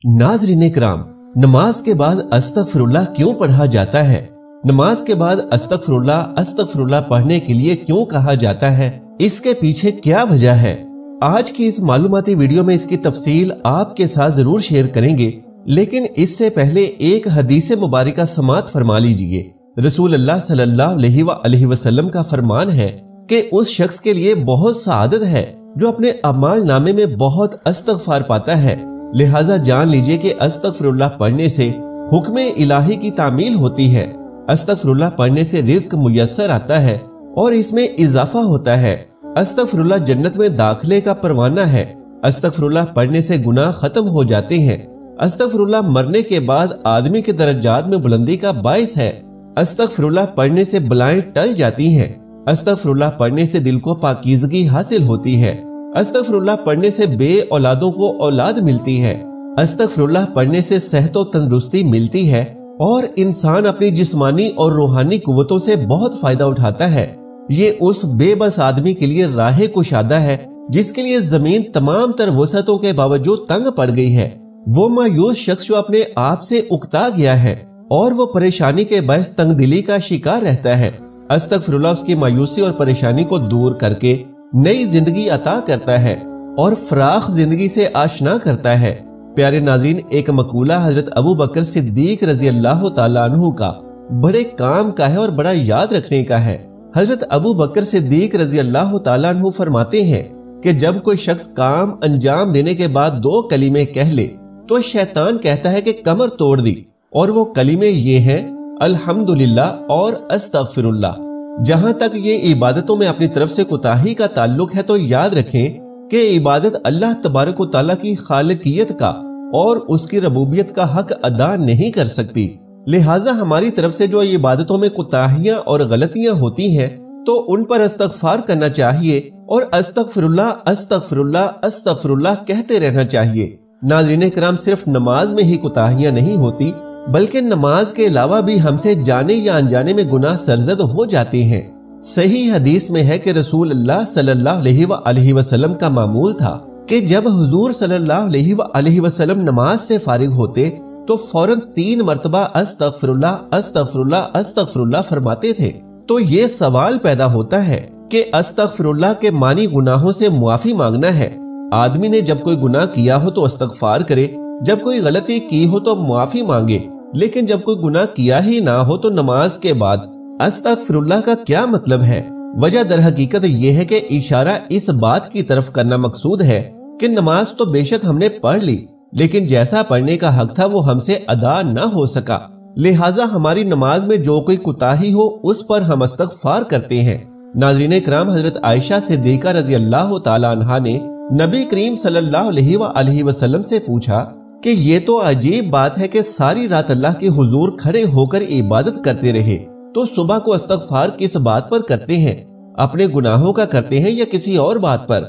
नाज़रीन कराम, नमाज के बाद अस्तगफिरुल्लाह क्यों पढ़ा जाता है? नमाज के बाद अस्तगफिरुल्लाह पढ़ने के लिए क्यों कहा जाता है? इसके पीछे क्या वजह है? आज की इस मालूमाती वीडियो में इसकी तफसील आपके साथ जरूर शेयर करेंगे, लेकिन इससे पहले एक हदीस मुबारका समाअत फरमा लीजिए। रसूल अल्लाह सल्लल्लाहु अलैहि वसल्लम का फरमान है कि उस शख्स के लिए बहुत सआदत है जो अपने अमाल नामे में बहुत अस्तगफार पाता है। लिहाजा जान लीजिए कि अस्तगफिरुल्लाह पढ़ने से हुक्म इलाही की तामील होती है। अस्तगफिरुल्लाह पढ़ने से रिज्क मुयस्सर आता है और इसमें इजाफा होता है। अस्तगफिरुल्लाह जन्नत में दाखिले का परवाना है। अस्तगफिरुल्लाह पढ़ने से गुनाह खत्म हो जाते हैं। अस्तगफिरुल्लाह मरने के बाद आदमी के दर्जात में बुलंदी का बाइस है। अस्तगफिरुल्लाह पढ़ने से बलाएं टल जाती हैं। अस्तगफिरुल्लाह पढ़ने से दिल को पाकीज़गी हासिल होती है। अस्तगफिरुल्लाह पढ़ने से बे औलादों को औलाद मिलती है। अस्तगफिरुल्लाह पढ़ने से सेहत और तंदुरुस्ती मिलती है और इंसान अपनी जिस्मानी और रूहानी कुव्वतों से बहुत फायदा उठाता है। ये उस बेबस आदमी के लिए राह कुशादा है जिसके लिए जमीन तमाम तर वसअतों के बावजूद तंग पड़ गई है। वो मायूस शख्स जो अपने आप से उकता गया है और वो परेशानी के बायस तंगदिली का शिकार रहता है। अस्तगफिरुल्लाह उसकी मायूसी और परेशानी को दूर करके नई जिंदगी अता करता है और फराख जिंदगी से आशना करता है। प्यारे नाज़रीन, एक मकूला हजरत अबू बकर सिद्दीक रजी अल्लाह तआला अन्हु का बड़े काम का है और बड़ा याद रखने का है। हजरत अबू बकर सिद्दीक रजी अल्लाह तआला अन्हु फरमाते हैं कि जब कोई शख्स काम अंजाम देने के बाद दो कलीमे कह ले तो शैतान कहता है कि कमर तोड़ दी, और वो कलीमे ये हैं अल्हम्दुलिल्लाह और अस्तगफिरुल्लाह। जहां तक ये इबादतों में अपनी तरफ से कुताही का ताल्लुक है तो याद रखें कि इबादत अल्लाह तबारक व तआला की खालिकियत का और उसकी रबूबियत का हक अदा नहीं कर सकती। लिहाजा हमारी तरफ से जो इबादतों में कुताहियां और गलतियां होती हैं तो उन पर इस्तगफार करना चाहिए और अस्तगफिरुल्लाह अस्तगफिरुल्लाह अस्तगफिरुल्लाह कहते रहना चाहिए। नाज़रीन किराम, सिर्फ नमाज में ही कुताहियां नहीं होती बल्कि नमाज के अलावा भी हमसे जाने या अनजाने में गुनाह सरजद हो जाते हैं। सही हदीस में है कि रसूल अल्लाह सल्लल्लाहु अलैहि वसल्लम का मामूल था कि जब हुजूर सल्लल्लाहु अलैहि वसल्लम नमाज से फारिग होते तो फौरन 3 मरतबा अस्तगफिरुल्लाह अस्तगफिरुल्लाह अस्तगफिरुल्लाह फरमाते थे। तो ये सवाल पैदा होता है कि अस्तगफिरुल्लाह के मानी गुनाहों से मुआफी मांगना है। आदमी ने जब कोई गुनाह किया हो तो इस्तगफार करे, जब कोई गलती की हो तो मुआफी मांगे, लेकिन जब कोई गुनाह किया ही ना हो तो नमाज के बाद अस्तगफिरुल्लाह का क्या मतलब है? वजह दर हकीकत यह है कि इशारा इस बात की तरफ करना मकसूद है कि नमाज तो बेशक हमने पढ़ ली, लेकिन जैसा पढ़ने का हक था वो हमसे अदा न हो सका। लिहाजा हमारी नमाज में जो कोई कुताही हो उस पर हम इस्तगफार करते हैं। नाज़रीन किराम, हजरत आयशा सिद्दीका रजी अल्लाह तआला अन्हा ने नबी करीम सल्लल्लाहु अलैहि वसल्लम से पूछा कि ये तो अजीब बात है कि सारी रात अल्लाह के हुजूर खड़े होकर इबादत करते रहे, तो सुबह को इस्तगफार किस बात पर करते हैं? अपने गुनाहों का करते हैं या किसी और बात पर?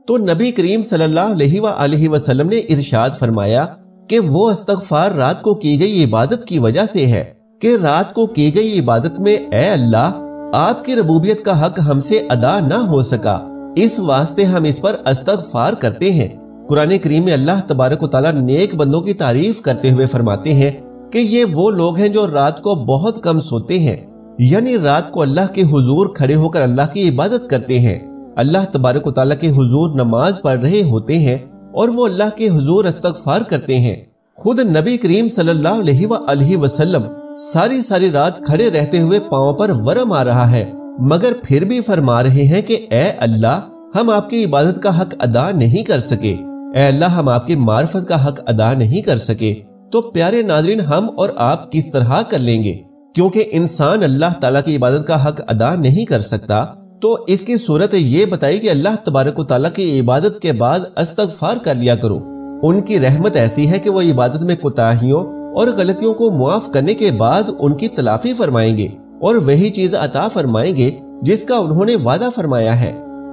तो नबी करीम सल्लल्लाहु अलैहि वसल्लम ने इरशाद फरमाया कि वो इस्तगफार रात को की गई इबादत की वजह से है कि रात को की गई इबादत में ए अल्लाह, आपकी रबूबियत का हक हमसे अदा ना हो सका, इस वास्ते हम इस पर इस्तगफार करते हैं। कुरान करीम में अल्लाह तबारक व तआला नेक बंदों की तारीफ करते हुए फरमाते हैं कि ये वो लोग हैं जो रात को बहुत कम सोते हैं, यानी रात को अल्लाह के हुजूर खड़े होकर अल्लाह की इबादत करते हैं। अल्लाह तबारक व तआला के हुजूर नमाज पढ़ रहे होते हैं और वो अल्लाह के हुजूर इस्तगफार करते हैं। खुद नबी करीम सल्लल्लाहु अलैहि वसल्लम सारी रात खड़े रहते हुए पांव पर वरम आ रहा है, मगर फिर भी फरमा रहे हैं कि ए अल्लाह, हम आपकी इबादत का हक अदा नहीं कर सके, ए अल्लाह, हम आपकी मार्फत का हक अदा नहीं कर सके। तो प्यारे नाज़रीन, हम और आप किस तरह कर लेंगे? क्योंकि इंसान अल्लाह ताला की इबादत का हक अदा नहीं कर सकता, तो इसकी सूरत ये बताई कि अल्लाह तबारक व तआला की इबादत के बाद इस्तगफार कर लिया करो। उनकी रहमत ऐसी है कि वो इबादत में कुताहियों और गलतियों को मुआफ करने के बाद उनकी तलाफी फरमाएंगे और वही चीज अता फरमाएंगे जिसका उन्होंने वादा फरमाया है।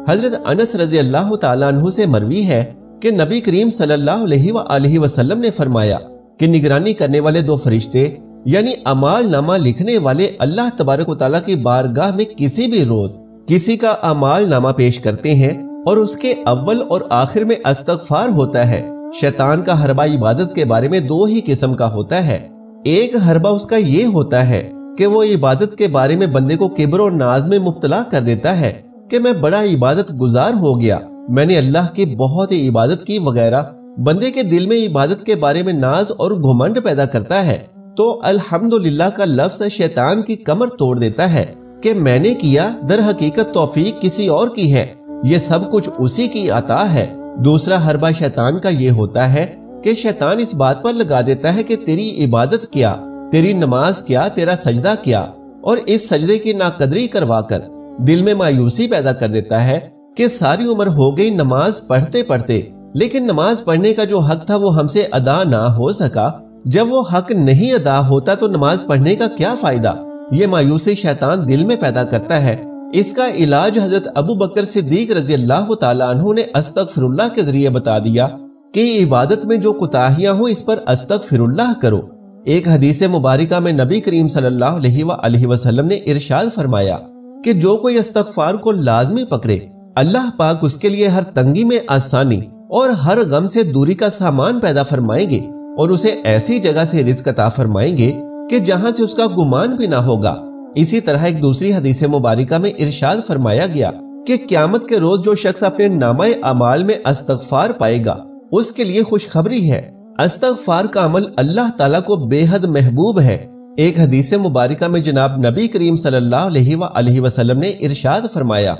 हजरत अनस रजी अल्लाह तआला अन्हु से मरवी है कि नबी करीम सल्लल्लाहु अलैहि वसल्लम ने फरमाया कि निगरानी करने वाले 2 फरिश्ते यानी अमाल नामा लिखने वाले अल्लाह तबारक व तआला की बारगाह में किसी भी रोज किसी का अमाल नामा पेश करते हैं और उसके अव्वल और आखिर में इस्तगफार होता है شیطان کا حربہ عبادت کے بارے میں دو ہی قسم کا ہوتا ہے۔ ایک حربہ اس کا یہ ہوتا ہے کہ وہ عبادت کے بارے میں بندے کو کبر و ناز میں مبتلا کر دیتا ہے کہ میں بڑا عبادت گزار ہو گیا، میں نے اللہ کی بہت عبادت کی وغیرہ۔ بندے کے دل میں عبادت کے بارے میں ناز اور گھمنڈ پیدا کرتا ہے تو الحمدللہ کا لفظ شیطان کی کمر توڑ دیتا ہے کہ میں نے کیا، در حقیقت توفیق کسی اور کی ہے، یہ سب کچھ اسی کی عطا ہے۔ دوسرا حربہ شیطان کا یہ ہوتا ہے کہ شیطان اس بات پر لگا دیتا ہے کہ تیری عبادت کیا، تیری نماز کیا، تیرا سجدہ کیا، اور اس سجدے کی ناقدری کروا کر دل میں مایوسی پیدا کر دیتا ہے کہ ساری عمر ہو گئی نماز پڑھتے پڑھتے، لیکن نماز پڑھنے کا جو حق تھا وہ ہم سے ادا نہ ہو سکا۔ جب وہ حق نہیں ادا ہوتا تو نماز پڑھنے کا کیا فائدہ؟ یہ مایوسی شیطان دل میں پیدا کرتا ہے۔ اس کا علاج حضرت ابو بکر صدیق رضی اللہ تعالیٰ عنہ نے استغفر اللہ کے ذریعے بتا دیا کہ عبادت میں جو کوتاہیاں ہوں اس پر استغفر اللہ کرو۔ ایک حدیث مبارکہ میں نبی کریم صلی اللہ علیہ وآلہ وسلم نے ارشاد فرمایا کہ جو کوئی استغفار کو لازمی پکڑے، اللہ پاک اس کے لیے ہر تنگی میں آسانی اور ہر غم سے دوری کا سامان پیدا فرمائیں گے اور اسے ایسی جگہ سے رزق عطا فرمائیں گے کہ جہاں سے اس کا گمان بھی نہ ہوگا۔ اسی طرح ایک دوسری حدیث مبارکہ میں ارشاد فرمایا گیا کہ قیامت کے روز جو شخص اپنے نامہ اعمال میں استغفار پائے گا اس کے لیے خوشخبری ہے، استغفار کا عمل اللہ تعالیٰ کو بے حد محبوب ہے۔ ایک حدیث مبارکہ میں جناب نبی کریم صلی اللہ علیہ وآلہ وسلم نے ارشاد فرمایا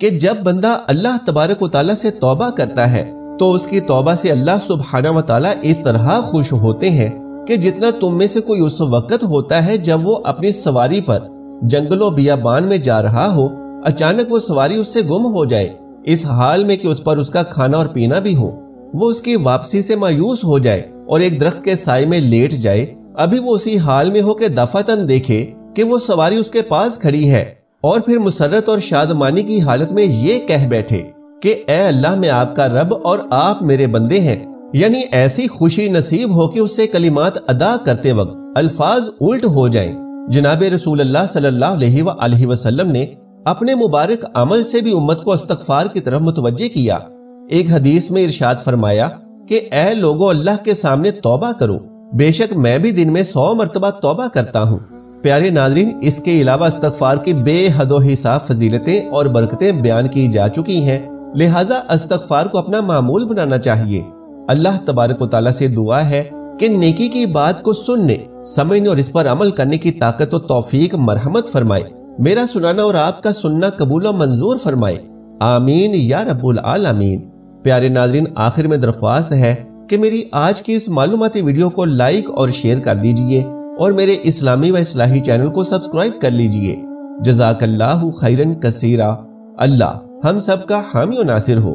کہ جب بندہ اللہ تبارک و تعالیٰ سے توبہ کرتا ہے تو اس کی توبہ سے اللہ سبحانہ و تعالیٰ اس طرح خوش ہوتے ہیں کہ جتنا تم میں سے کوئی اس وقت ہوتا ہے جب وہ اپنی سواری پر جنگل و بیابان میں جا رہا ہو، اچانک وہ سواری اس سے گم ہو جائے، اس حال میں کہ اس پر اس کا کھانا اور پینا بھی ہو، وہ اس کی واپسی سے مایوس ہو جائے اور ایک درخت کے سائے میں لیٹ جائے، ابھی وہ اسی حال میں ہو کہ دفعتاً دیکھے کہ وہ سواری اس کے پاس کھڑی ہے، اور پھر مسرت اور شادمانی کی حالت میں یہ کہہ بیٹھے کہ اے اللہ میں آپ کا رب اور آپ میرے بندے ہیں، یعنی ایسی خوشی نصیب ہو کہ اس سے کلمات ادا کرتے وقت الفاظ الٹ ہو جائیں۔ جناب رسول اللہ صلی اللہ علیہ وآلہ وسلم نے اپنے مبارک عمل سے بھی امت کو استغفار کی طرف متوجہ کیا۔ ایک حدیث میں ارشاد فرمایا کہ اے لوگو اللہ کے سامنے توبہ کرو، بے شک میں بھی دن میں 100 مرتبہ توبہ کرتا ہوں۔ پیارے ناظرین، اس کے علاوہ استغفار کی بے حد و حساب فضیلتیں اور برکتیں بیان کی جا چکی ہیں، لہٰذا استغفار کو اپنا معمول بنانا چاہیے۔ اللہ تبارک و تعالیٰ سے دعا ہے کہ نیکی کی بات کو سننے، سمجھنے اور اس پر عمل کرنے کی طاقت و توفیق مرحمت فرمائے، میرا سنانا اور آپ کا سننا قبول و منظور فرمائے، آمین یا رب العالمین۔ پیارے ناظرین، آخر میں درخواست ہے کہ میری آج کی اس معلوماتی ویڈیو کو لائک اور شیئر کر دیجئے اور میرے اسلامی و اصلاحی چینل کو سبسکرائب کر لیجئے۔ جزاک اللہ خیرن کثیرا۔ اللہ ہم سب کا حامی و ناصر ہو۔